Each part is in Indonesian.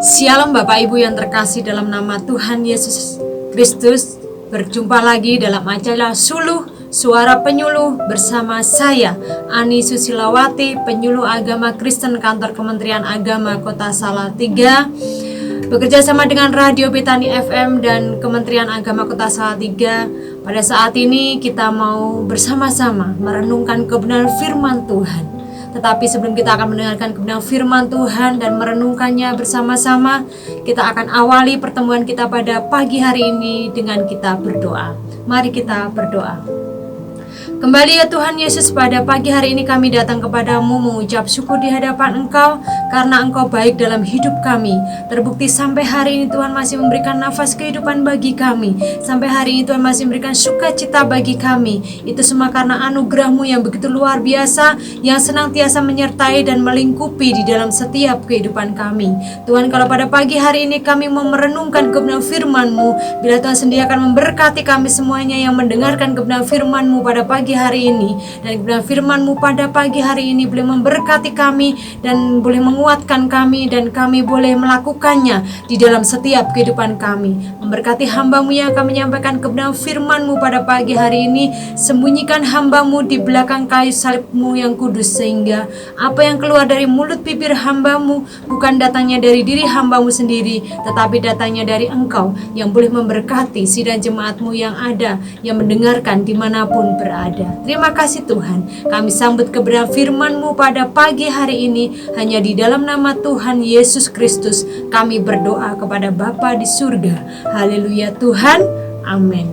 Shalom Bapak Ibu yang terkasih dalam nama Tuhan Yesus Kristus. Berjumpa lagi dalam acara Suluh Suara Penyuluh bersama saya Ani Susilawati, penyuluh agama Kristen kantor Kementerian Agama Kota Salatiga, bekerja sama dengan Radio Betani FM dan Kementerian Agama Kota Salatiga. Pada saat ini kita mau bersama-sama merenungkan kebenaran firman Tuhan. Tetapi sebelum kita akan mendengarkan kebenaran firman Tuhan dan merenungkannya bersama-sama, kita akan awali pertemuan kita pada pagi hari ini dengan kita berdoa. Mari kita berdoa. Kembali ya Tuhan Yesus, pada pagi hari ini kami datang kepadamu mengucap syukur di hadapan Engkau karena Engkau baik dalam hidup kami. Terbukti sampai hari ini Tuhan masih memberikan nafas kehidupan bagi kami. Sampai hari ini Tuhan masih memberikan sukacita bagi kami. Itu semua karena anugerah-Mu yang begitu luar biasa, yang senantiasa menyertai dan melingkupi di dalam setiap kehidupan kami. Tuhan, kalau pada pagi hari ini kami mau merenungkan kebenaran firman-Mu, bila Tuhan sendiri akan memberkati kami semuanya yang mendengarkan kebenaran firman-Mu pada pagi hari ini, dan kebenaran firman-Mu pada pagi hari ini boleh memberkati kami dan boleh menguatkan kami, dan kami boleh melakukannya di dalam setiap kehidupan kami. Memberkati hamba-Mu yang akan menyampaikan kebenaran firman-Mu pada pagi hari ini. Sembunyikan hamba-Mu di belakang kayu salib-Mu yang kudus, sehingga apa yang keluar dari mulut bibir hamba-Mu bukan datangnya dari diri hamba-Mu sendiri, tetapi datangnya dari Engkau yang boleh memberkati sidang jemaat-Mu yang ada, yang mendengarkan dimanapun berada. Terima kasih Tuhan, kami sambut kebenaran firman-Mu pada pagi hari ini. Hanya di dalam nama Tuhan Yesus Kristus kami berdoa kepada Bapa di surga. Haleluya Tuhan, amin.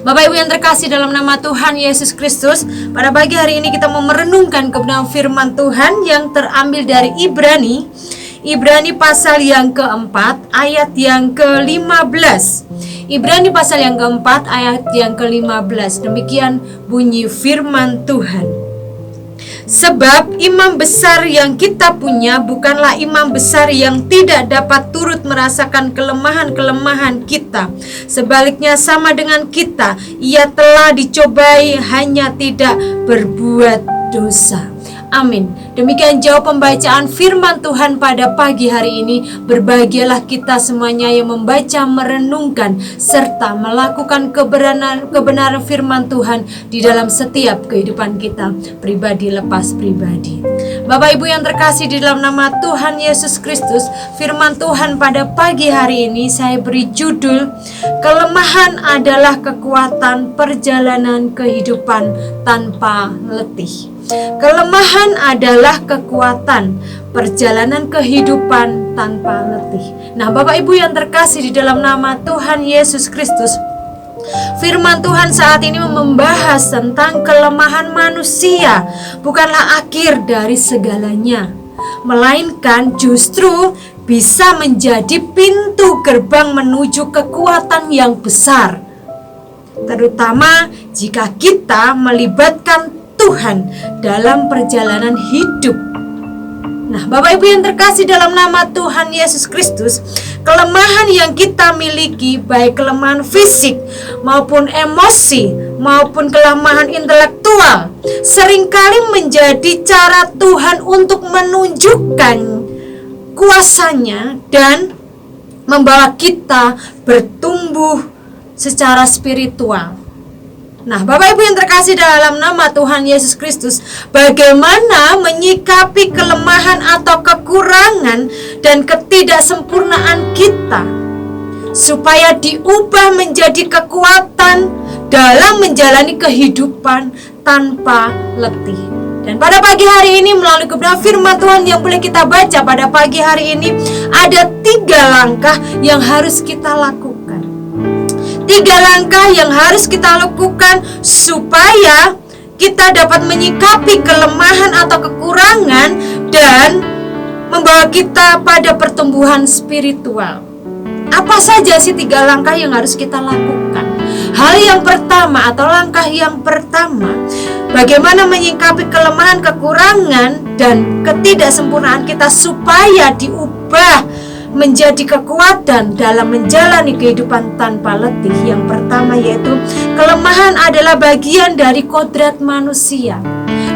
Bapak Ibu yang terkasih dalam nama Tuhan Yesus Kristus, pada pagi hari ini kita mau merenungkan kebenaran firman Tuhan yang terambil dari Ibrani pasal yang keempat ayat yang ke-15. Ibrani pasal yang keempat ayat yang ke-15. Demikian bunyi firman Tuhan. Sebab imam besar yang kita punya bukanlah imam besar yang tidak dapat turut merasakan kelemahan-kelemahan kita. Sebaliknya sama dengan kita, ia telah dicobai hanya tidak berbuat dosa. Amin. Demikian jauh pembacaan firman Tuhan pada pagi hari ini. Berbahagialah kita semuanya yang membaca, merenungkan, serta melakukan kebenaran firman Tuhan di dalam setiap kehidupan kita, pribadi lepas pribadi. Bapak Ibu yang terkasih di dalam nama Tuhan Yesus Kristus, firman Tuhan pada pagi hari ini saya beri judul, kelemahan adalah kekuatan perjalanan kehidupan tanpa letih. Kelemahan adalah kekuatan perjalanan kehidupan tanpa letih. Nah, Bapak Ibu yang terkasih di dalam nama Tuhan Yesus Kristus, firman Tuhan saat ini membahas tentang kelemahan manusia bukanlah akhir dari segalanya, melainkan justru bisa menjadi pintu gerbang menuju kekuatan yang besar, terutama jika kita melibatkan Tuhan dalam perjalanan hidup. Nah, Bapak Ibu yang terkasih dalam nama Tuhan Yesus Kristus, kelemahan yang kita miliki, baik kelemahan fisik maupun emosi maupun kelemahan intelektual, seringkali menjadi cara Tuhan untuk menunjukkan kuasanya dan membawa kita bertumbuh secara spiritual. Nah, Bapak Ibu yang terkasih dalam nama Tuhan Yesus Kristus, bagaimana menyikapi kelemahan atau kekurangan dan ketidaksempurnaan kita supaya diubah menjadi kekuatan dalam menjalani kehidupan tanpa letih. Dan pada pagi hari ini melalui kebenaran firman Tuhan yang boleh kita baca pada pagi hari ini, ada 3 langkah yang harus kita lakukan. 3 langkah yang harus kita lakukan supaya kita dapat menyikapi kelemahan atau kekurangan dan membawa kita pada pertumbuhan spiritual. Apa saja sih 3 langkah yang harus kita lakukan? Hal yang pertama atau langkah yang pertama, bagaimana menyikapi kelemahan, kekurangan, dan ketidaksempurnaan kita supaya diubah menjadi kekuatan dalam menjalani kehidupan tanpa letih. Yang pertama yaitu kelemahan adalah bagian dari kodrat manusia.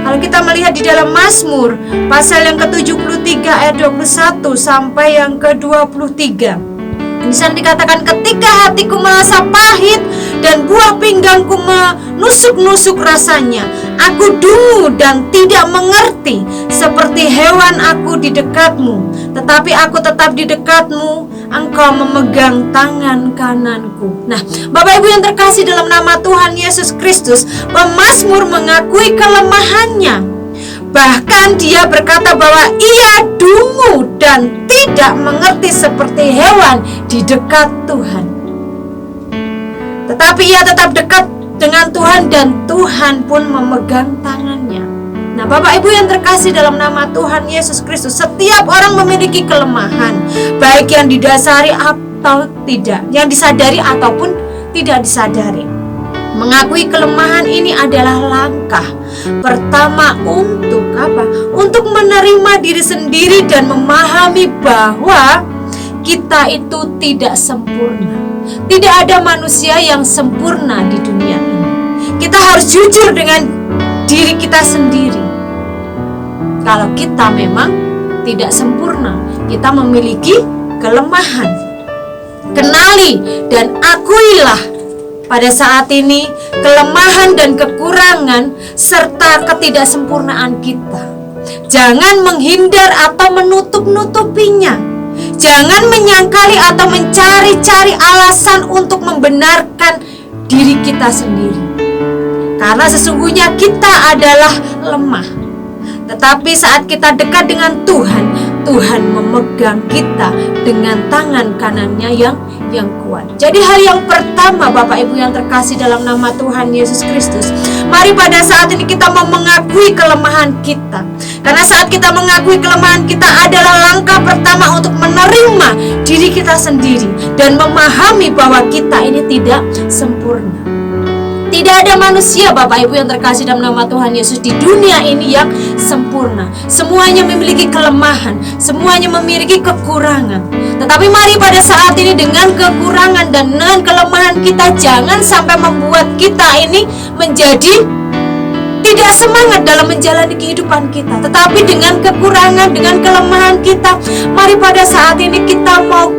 Kalau kita melihat di dalam Mazmur pasal yang ke-73 ayat 21 sampai yang ke-23. Di sana dikatakan, ketika hatiku merasa pahit dan buah pinggangku menusuk-nusuk rasanya, aku dungu dan tidak mengerti, seperti hewan aku di dekatmu. Tetapi aku tetap di dekatmu, engkau memegang tangan kananku. Nah, Bapak Ibu yang terkasih dalam nama Tuhan Yesus Kristus, pemazmur mengakui kelemahannya. Bahkan dia berkata bahwa ia dungu dan tidak mengerti seperti hewan di dekat Tuhan. Tetapi ia tetap dekat dengan Tuhan dan Tuhan pun memegang tangannya. Nah, Bapak Ibu yang terkasih dalam nama Tuhan Yesus Kristus, setiap orang memiliki kelemahan, baik yang didasari atau tidak, yang disadari ataupun tidak disadari. Mengakui kelemahan ini adalah langkah pertama untuk apa? Untuk menerima diri sendiri dan memahami bahwa kita itu tidak sempurna. Tidak ada manusia yang sempurna di dunia ini. Kita harus jujur dengan diri kita sendiri. Kalau kita memang tidak sempurna, kita memiliki kelemahan. Kenali dan akuilah pada saat ini kelemahan dan kekurangan serta ketidaksempurnaan kita. Jangan menghindar atau menutup-nutupinya. Jangan menyangkali atau mencari-cari alasan untuk membenarkan diri kita sendiri. Karena sesungguhnya kita adalah lemah. Tetapi saat kita dekat dengan Tuhan, Tuhan memegang kita dengan tangan kanannya yang kuat. Jadi hal yang pertama, Bapak Ibu yang terkasih dalam nama Tuhan Yesus Kristus, mari pada saat ini kita mau mengakui kelemahan kita. Karena saat kita mengakui kelemahan kita adalah langkah pertama untuk menerima diri kita sendiri dan memahami bahwa kita ini tidak sempurna. Tidak ada manusia, Bapak Ibu yang terkasih dalam nama Tuhan Yesus, di dunia ini yang sempurna. Semuanya memiliki kelemahan, semuanya memiliki kekurangan. Tetapi mari pada saat ini dengan kekurangan dan dengan kelemahan kita, jangan sampai membuat kita ini menjadi tidak semangat dalam menjalani kehidupan kita. Tetapi dengan kekurangan, dengan kelemahan kita, mari pada saat ini kita mau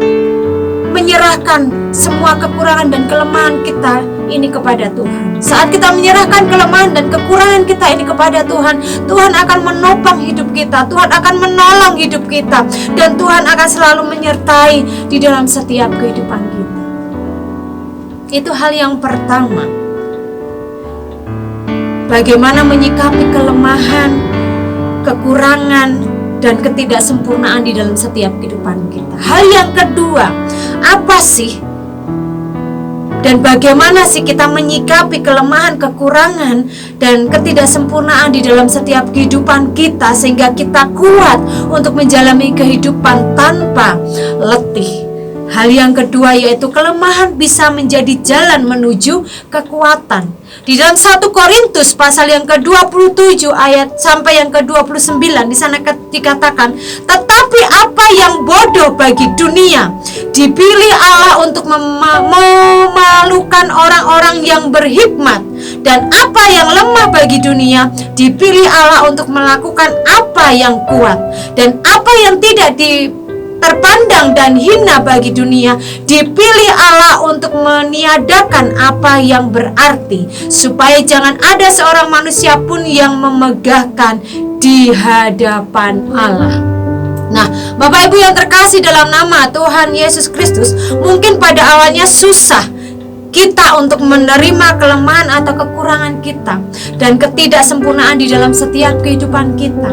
menyerahkan semua kekurangan dan kelemahan kita ini kepada Tuhan. Saat kita menyerahkan kelemahan dan kekurangan kita ini kepada Tuhan, Tuhan akan menopang hidup kita, Tuhan akan menolong hidup kita, dan Tuhan akan selalu menyertai di dalam setiap kehidupan kita. Itu hal yang pertama. Bagaimana menyikapi kelemahan, kekurangan, dan ketidaksempurnaan di dalam setiap kehidupan kita. Hal yang kedua, apa sih dan bagaimana sih kita menyikapi kelemahan, kekurangan, dan ketidaksempurnaan di dalam setiap kehidupan kita sehingga kita kuat untuk menjalani kehidupan tanpa letih. Hal yang kedua yaitu kelemahan bisa menjadi jalan menuju kekuatan. Di dalam 1 Korintus pasal yang ke-27 ayat sampai yang ke-29 di sana dikatakan, tetapi apa yang bodoh bagi dunia dipilih Allah untuk memalukan orang-orang yang berhikmat, dan apa yang lemah bagi dunia dipilih Allah untuk melakukan apa yang kuat, dan apa yang tidak terpandang dan hina bagi dunia dipilih Allah untuk meniadakan apa yang berarti, supaya jangan ada seorang manusia pun yang memegahkan di hadapan Allah. Nah, Bapak Ibu yang terkasih dalam nama Tuhan Yesus Kristus, mungkin pada awalnya susah kita untuk menerima kelemahan atau kekurangan kita dan ketidaksempurnaan di dalam setiap kehidupan kita.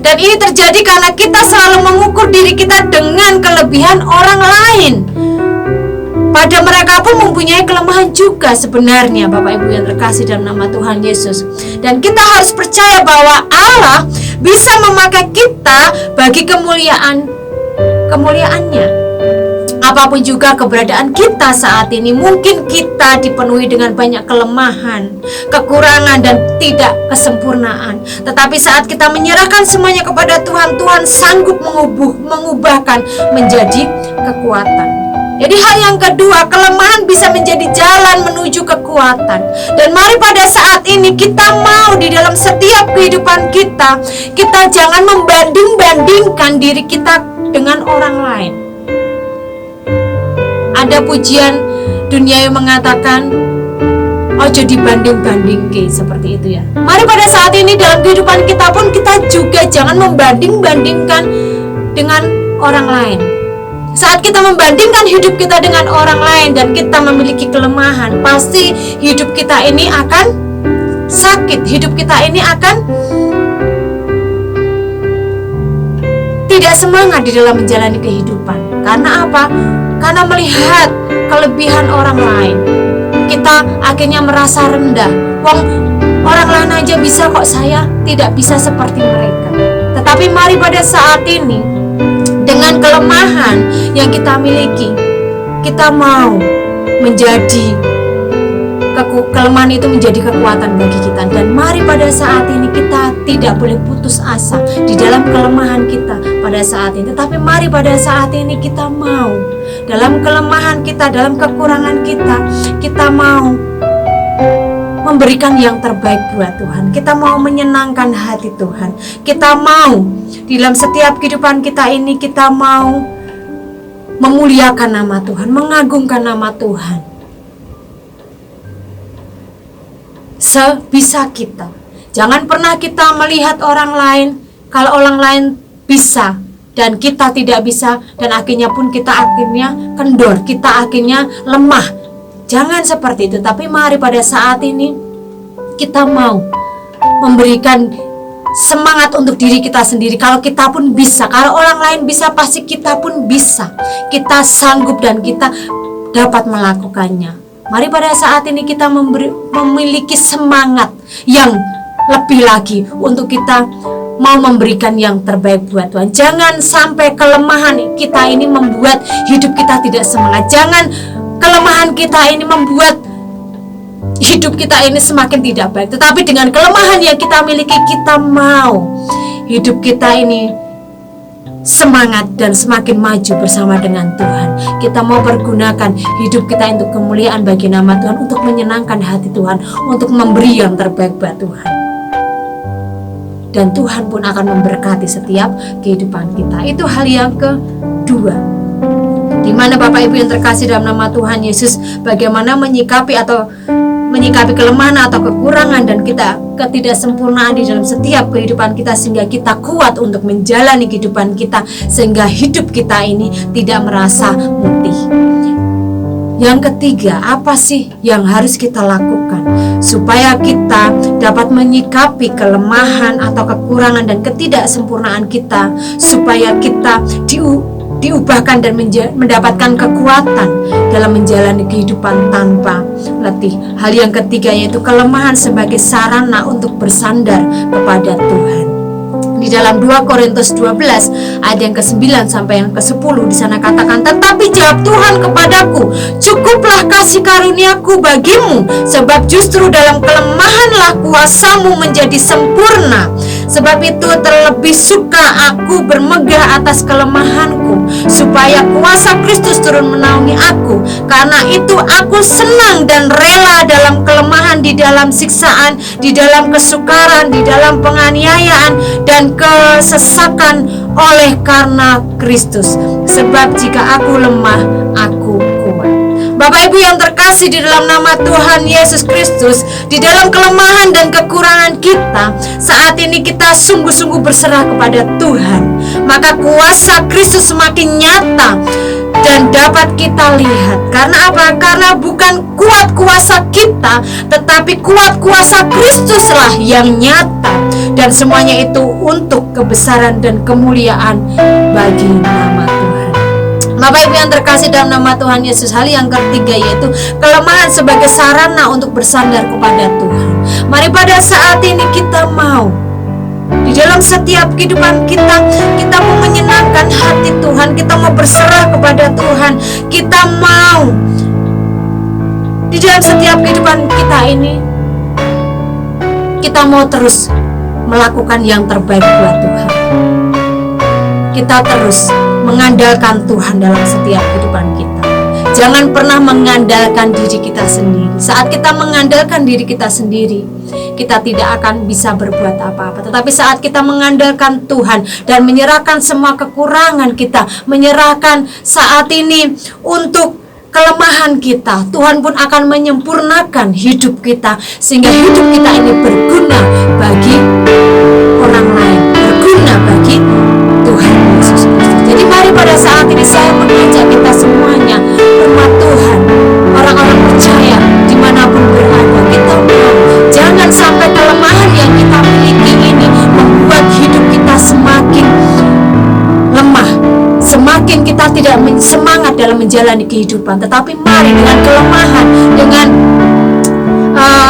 Dan ini terjadi karena kita selalu mengukur diri kita dengan kelebihan orang lain. Pada mereka pun mempunyai kelemahan juga sebenarnya, Bapak Ibu yang terkasih dalam nama Tuhan Yesus. Dan kita harus percaya bahwa Allah bisa memakai kita bagi kemuliaannya. Apapun juga keberadaan kita saat ini, mungkin kita dipenuhi dengan banyak kelemahan, kekurangan, dan tidak kesempurnaan. Tetapi saat kita menyerahkan semuanya kepada Tuhan, Tuhan sanggup mengubahkan menjadi kekuatan. Jadi hal yang kedua, kelemahan bisa menjadi jalan menuju kekuatan. kekuatan. Dan mari pada saat ini kita mau di dalam setiap kehidupan kita, kita jangan membanding-bandingkan diri kita dengan orang lain. Ada pujian dunia yang mengatakan, ojo dibanding-banding seperti itu ya. Mari pada saat ini dalam kehidupan kita pun kita juga jangan membanding-bandingkan dengan orang lain. Saat kita membandingkan hidup kita dengan orang lain dan kita memiliki kelemahan, pasti hidup kita ini akan sakit. Hidup kita ini akan tidak semangat di dalam menjalani kehidupan. Karena apa? Karena melihat kelebihan orang lain, kita akhirnya merasa rendah. Wong, orang lain aja bisa kok, saya tidak bisa seperti mereka. Tetapi mari pada saat ini, dengan kelemahan yang kita miliki, kita mau menjadi kelemahan itu menjadi kekuatan bagi kita. Dan mari pada saat ini kita tidak boleh putus asa di dalam kelemahan kita pada saat ini. Tetapi mari pada saat ini kita mau dalam kelemahan kita, dalam kekurangan kita, kita mau memberikan yang terbaik buat Tuhan. Kita mau menyenangkan hati Tuhan. Kita mau di dalam setiap kehidupan kita ini, kita mau memuliakan nama Tuhan, mengagungkan nama Tuhan sebisa kita. Jangan pernah kita melihat orang lain, kalau orang lain bisa dan kita tidak bisa, dan akhirnya pun kita akhirnya kendor, kita akhirnya lemah. Jangan seperti itu. Tapi mari pada saat ini kita mau memberikan semangat untuk diri kita sendiri. Kalau kita pun bisa, kalau orang lain bisa, pasti kita pun bisa. Kita sanggup dan kita dapat melakukannya. Mari pada saat ini kita memiliki semangat yang lebih lagi untuk kita mau memberikan yang terbaik buat Tuhan. Jangan sampai kelemahan kita ini membuat hidup kita tidak semangat. Jangan kelemahan kita ini membuat hidup kita ini semakin tidak baik. Tetapi dengan kelemahan yang kita miliki, kita mau hidup kita ini semangat dan semakin maju bersama dengan Tuhan. Kita mau pergunakan hidup kita untuk kemuliaan bagi nama Tuhan, untuk menyenangkan hati Tuhan, untuk memberi yang terbaik buat Tuhan. Dan Tuhan pun akan memberkati setiap kehidupan kita. Itu hal yang kedua. Di mana Bapak Ibu yang terkasih dalam nama Tuhan Yesus, bagaimana menyikapi kelemahan atau kekurangan dan kita ketidaksempurnaan di dalam setiap kehidupan kita, sehingga kita kuat untuk menjalani kehidupan kita, sehingga hidup kita ini tidak merasa mutih. Yang ketiga, apa sih yang harus kita lakukan supaya kita dapat menyikapi kelemahan atau kekurangan dan ketidaksempurnaan kita, supaya kita diubahkan dan mendapatkan kekuatan dalam menjalani kehidupan tanpa letih. Hal yang ketiga yaitu kelemahan sebagai sarana untuk bersandar kepada Tuhan. Di dalam 2 Korintus 12 ayat yang ke-9 sampai yang ke-10, di sana katakan, tetapi jawab Tuhan kepadaku, cukuplah kasih karuniaku bagimu, sebab justru dalam kelemahanlah kuasamu menjadi sempurna. Sebab itu terlebih suka aku bermegah atas kelemahanku, supaya kuasa Kristus turun menaungi aku. Karena itu aku senang dan rela dalam kelemahan, di dalam siksaan, di dalam kesukaran, di dalam penganiayaan dan kesesakan oleh karena Kristus. Sebab jika aku lemah, aku kuat. Bapak Ibu yang terkasih di dalam nama Tuhan Yesus Kristus, di dalam kelemahan dan kekurangan kita, saat ini kita sungguh-sungguh berserah kepada Tuhan. Maka kuasa Kristus semakin nyata dan dapat kita lihat. Karena apa? Karena bukan kuat kuasa kita, tetapi kuat kuasa Kristuslah yang nyata. Dan semuanya itu untuk kebesaran dan kemuliaan bagi nama Tuhan. Bapak Ibu yang terkasih dalam nama Tuhan Yesus, hal yang ketiga yaitu kelemahan sebagai sarana untuk bersandar kepada Tuhan. Mari pada saat ini kita mau di dalam setiap kehidupan kita mau menyenangkan hati Tuhan, kita mau berserah kepada Tuhan, kita mau di dalam setiap kehidupan kita ini kita mau terus melakukan yang terbaik buat Tuhan. Kita terus mengandalkan Tuhan dalam setiap kehidupan kita. Jangan pernah mengandalkan diri kita sendiri. Saat kita mengandalkan diri kita sendiri, kita tidak akan bisa berbuat apa-apa. Tetapi saat kita mengandalkan Tuhan dan menyerahkan semua kekurangan kita, menyerahkan saat ini untuk kelemahan kita, Tuhan pun akan menyempurnakan hidup kita, sehingga hidup kita ini berguna bagi orang lain, berguna bagi Tuhan Yesus Kristus. Jadi mari pada saat ini saya mengajak kita semuanya, umat Tuhan, orang-orang percaya dimanapun berada, kita mau jangan sampai kelemahan yang kita miliki ini membuat hidup kita semakin lemah, semakin kita tidak semangat dalam menjalani kehidupan. Tetapi mari dengan kelemahan, dengan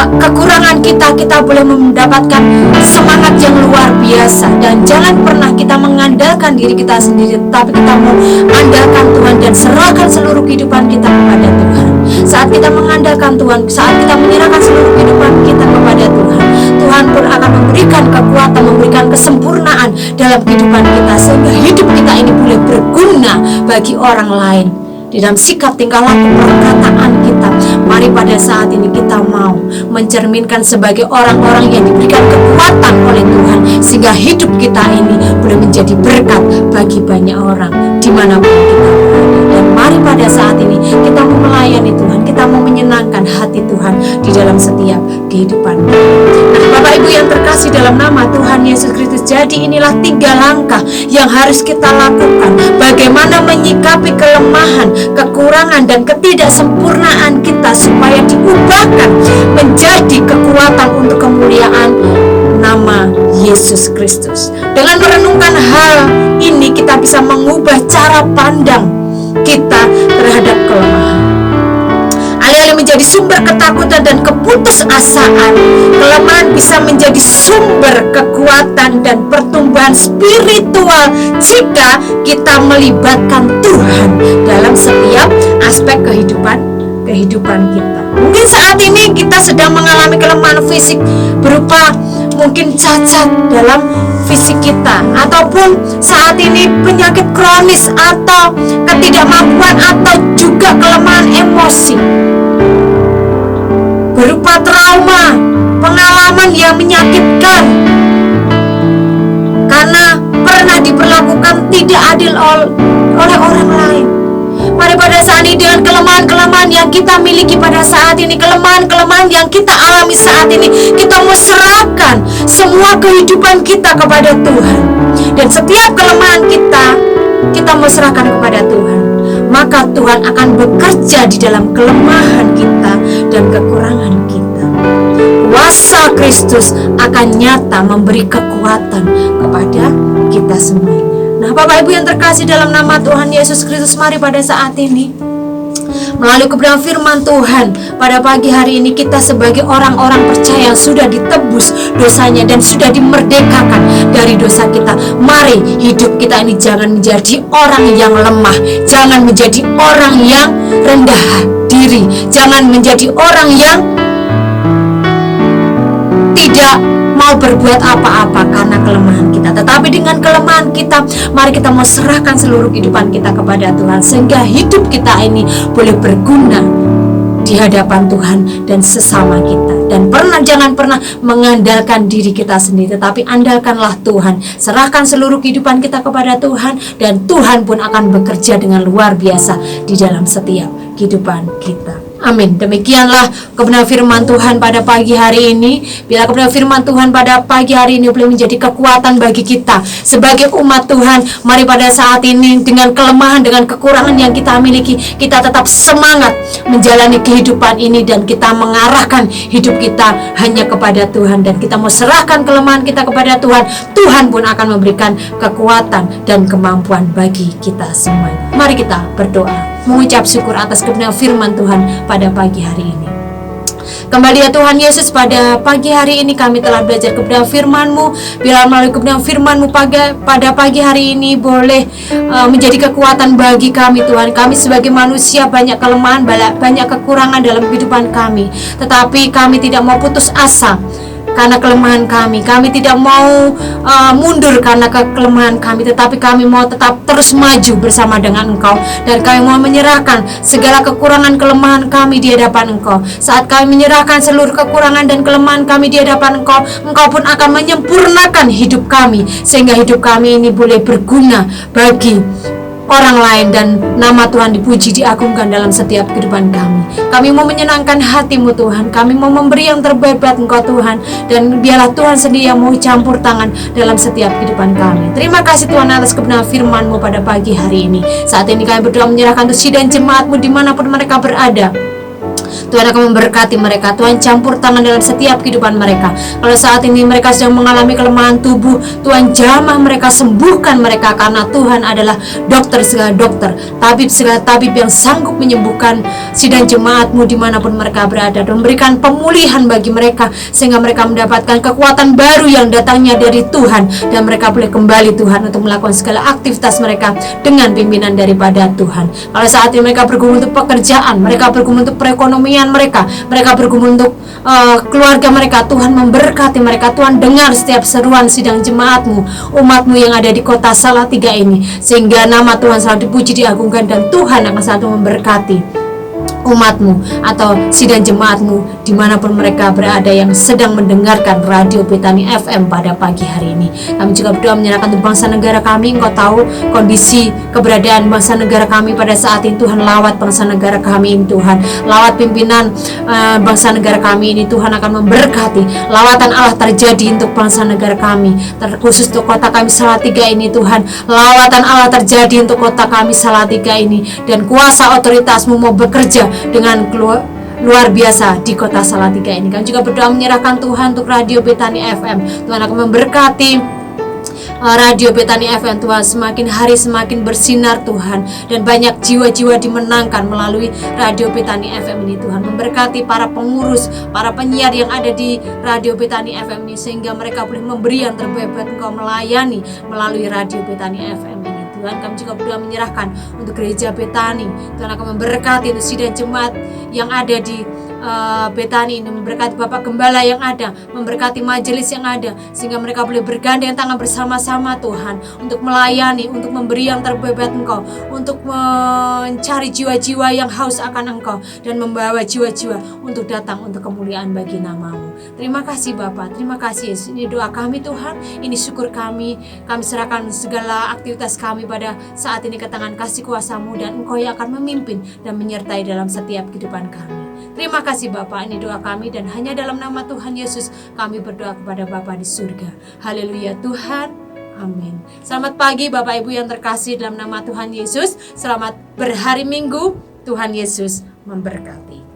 kekurangan kita boleh mendapatkan semangat yang luar biasa. Dan jangan pernah kita mengandalkan diri kita sendiri, tapi kita mau andalkan Tuhan dan serahkan seluruh kehidupan kita kepada Tuhan. Saat kita mengandalkan Tuhan, saat kita menyerahkan seluruh kehidupan kita kepada Tuhan, Tuhan pun akan memberikan kekuatan, memberikan kesempurnaan dalam kehidupan kita, sehingga hidup kita ini boleh berguna bagi orang lain. Di dalam sikap, tingkah laku, perkataan kita, mari pada saat ini kita mau mencerminkan sebagai orang-orang yang diberikan kekuatan oleh Tuhan, sehingga hidup kita ini boleh menjadi berkat bagi banyak orang dimanapun kita berada. Dan mari pada saat ini kita mau melayani Tuhan, kita mau menyenangkan hati Tuhan di dalam setiap kehidupan. Nah, Bapak Ibu yang terkasih dalam nama Tuhan Yesus Kristus, jadi inilah 3 langkah yang harus kita lakukan. Bagaimana menyikapi kelemahan, kekurangan, dan ketidaksempurnaan kita supaya diubahkan menjadi kekuatan untuk kemuliaan nama Yesus Kristus. Dengan merenungkan hal ini, kita bisa mengubah cara pandang kita terhadap kelemahan. Alih-alih menjadi sumber ketakutan dan keputusasaan, kelemahan bisa menjadi sumber kekuatan dan pertumbuhan spiritual jika kita melibatkan Tuhan dalam setiap aspek kehidupan kita. Mungkin saat ini kita sedang mengalami kelemahan fisik berupa mungkin cacat dalam fisik kita, ataupun saat ini penyakit kronis atau ketidakmampuan, atau juga kelemahan emosi berupa trauma, pengalaman yang menyakitkan karena pernah diperlakukan tidak adil oleh orang lain. Mari pada saat ini dengan kelemahan-kelemahan yang kita miliki pada saat ini, kelemahan-kelemahan yang kita alami saat ini, kita mau serahkan semua kehidupan kita kepada Tuhan. Dan setiap kelemahan kita mau serahkan kepada Tuhan. Maka Tuhan akan bekerja di dalam kelemahan kita dan kekurangan kita. Kuasa Kristus akan nyata memberi kekuatan kepada kita semuanya. Nah, Bapak Ibu yang terkasih dalam nama Tuhan Yesus Kristus, mari pada saat ini melalui kebenaran firman Tuhan pada pagi hari ini, kita sebagai orang-orang percaya yang sudah ditebus dosanya dan sudah dimerdekakan dari dosa kita, mari hidup kita ini jangan menjadi orang yang lemah, jangan menjadi orang yang rendah diri, jangan menjadi orang yang tidak mau berbuat apa-apa karena kelemahan kita. Tetapi dengan kelemahan kita, mari kita mau serahkan seluruh kehidupan kita kepada Tuhan, sehingga hidup kita ini boleh berguna di hadapan Tuhan dan sesama kita. Dan jangan pernah mengandalkan diri kita sendiri, tetapi andalkanlah Tuhan. Serahkan seluruh kehidupan kita kepada Tuhan, dan Tuhan pun akan bekerja dengan luar biasa di dalam setiap kehidupan kita. Amin. Demikianlah kebenaran firman Tuhan pada pagi hari ini. Bila kebenaran firman Tuhan pada pagi hari ini boleh menjadi kekuatan bagi kita sebagai umat Tuhan, mari pada saat ini dengan kelemahan, dengan kekurangan yang kita miliki, kita tetap semangat menjalani kehidupan ini, dan kita mengarahkan hidup kita hanya kepada Tuhan, dan kita mau serahkan kelemahan kita kepada Tuhan. Tuhan pun akan memberikan kekuatan dan kemampuan bagi kita semuanya. Mari kita berdoa, mengucap syukur atas kebenaran firman Tuhan pada pagi hari ini. Kembali ya Tuhan Yesus, pada pagi hari ini kami telah belajar kebenaran firman-Mu. Bila melalui kebenaran firman-Mu pada pagi hari ini boleh menjadi kekuatan bagi kami Tuhan. Kami sebagai manusia banyak kelemahan, banyak kekurangan dalam kehidupan kami, tetapi kami tidak mau putus asa. karena kelemahan kami. Kami tidak mau mundur karena kelemahan kami, tetapi kami mau tetap terus maju bersama dengan Engkau. Dan kami mau menyerahkan segala kekurangan kelemahan kami di hadapan Engkau. Saat kami menyerahkan seluruh kekurangan dan kelemahan kami di hadapan Engkau, Engkau pun akan menyempurnakan hidup kami, sehingga hidup kami ini boleh berguna bagi orang lain, dan nama Tuhan dipuji, diagungkan dalam setiap kehidupan kami. Kami mau menyenangkan hati-Mu Tuhan. Kami mau memberi yang terbaik buat Engkau Tuhan, dan biarlah Tuhan sendiri yang mau campur tangan dalam setiap kehidupan kami. Terima kasih Tuhan atas kebenaran firman-Mu pada pagi hari ini. Saat ini kami berdoa menyerahkan untuk sidang jemaat-Mu dimanapun mereka berada. Tuhan akan memberkati mereka. Tuhan campur tangan dalam setiap kehidupan mereka. Kalau saat ini mereka sedang mengalami kelemahan tubuh, Tuhan jamah mereka, sembuhkan mereka, karena Tuhan adalah dokter segala dokter, tabib segala tabib yang sanggup menyembuhkan sidang jemaat-Mu dimanapun mereka berada, dan memberikan pemulihan bagi mereka, sehingga mereka mendapatkan kekuatan baru yang datangnya dari Tuhan, dan mereka boleh kembali Tuhan untuk melakukan segala aktivitas mereka dengan pimpinan daripada Tuhan. Kalau saat ini mereka bergumul untuk pekerjaan, mereka bergumul untuk perekonomian mereka bergumul untuk keluarga mereka, Tuhan memberkati mereka. Tuhan dengar setiap seruan sidang jemaat-Mu, umat-Mu yang ada di kota Salatiga ini, sehingga nama Tuhan selalu dipuji, diagungkan, dan Tuhan akan selalu memberkati umat-Mu atau sidang jemaat-Mu dimanapun mereka berada yang sedang mendengarkan Radio Betani FM pada pagi hari ini. Kami juga berdoa menyerahkan untuk bangsa negara kami. Engkau tahu kondisi keberadaan bangsa negara kami pada saat ini. Tuhan, lawat bangsa negara kami ini Tuhan, lawat pimpinan bangsa negara kami ini. Tuhan akan memberkati. Lawatan Allah terjadi untuk bangsa negara kami, terkhusus untuk kota kami Salatiga ini Tuhan. Lawatan Allah terjadi untuk kota kami Salatiga ini, dan kuasa otoritas-Mu mau bekerja dengan luar biasa di kota Salatiga ini. Kami juga berdoa menyerahkan Tuhan untuk Radio Betani FM. Tuhan akan memberkati Radio Betani FM. Tuhan, semakin hari semakin bersinar Tuhan, dan banyak jiwa-jiwa dimenangkan melalui Radio Betani FM ini. Tuhan memberkati para pengurus, para penyiar yang ada di Radio Betani FM ini, sehingga mereka boleh memberi yang terbaik buat Engkau, melayani melalui Radio Betani FM ini. Tuhan, kami juga berdoa menyerahkan untuk gereja Betani. Tuhan akan memberkati untuk sidang jemaat yang ada di Betani ini, memberkati Bapak Gembala yang ada, memberkati majelis yang ada, sehingga mereka boleh bergandeng tangan bersama-sama Tuhan, untuk melayani, untuk memberi yang terbaik buat Engkau, untuk mencari jiwa-jiwa yang haus akan Engkau, dan membawa jiwa-jiwa untuk datang untuk kemuliaan bagi nama-Mu. Terima kasih Bapak, terima kasih Yesus. Ini doa kami Tuhan, ini syukur kami. Kami serahkan segala aktivitas kami pada saat ini ke tangan kasih kuasa-Mu, dan Engkau yang akan memimpin dan menyertai dalam setiap kehidupan kami. Terima kasih Bapak, ini doa kami, dan hanya dalam nama Tuhan Yesus kami berdoa kepada Bapa di surga. Haleluya Tuhan, amin. Selamat pagi Bapak Ibu yang terkasih dalam nama Tuhan Yesus. Selamat berhari Minggu, Tuhan Yesus memberkati.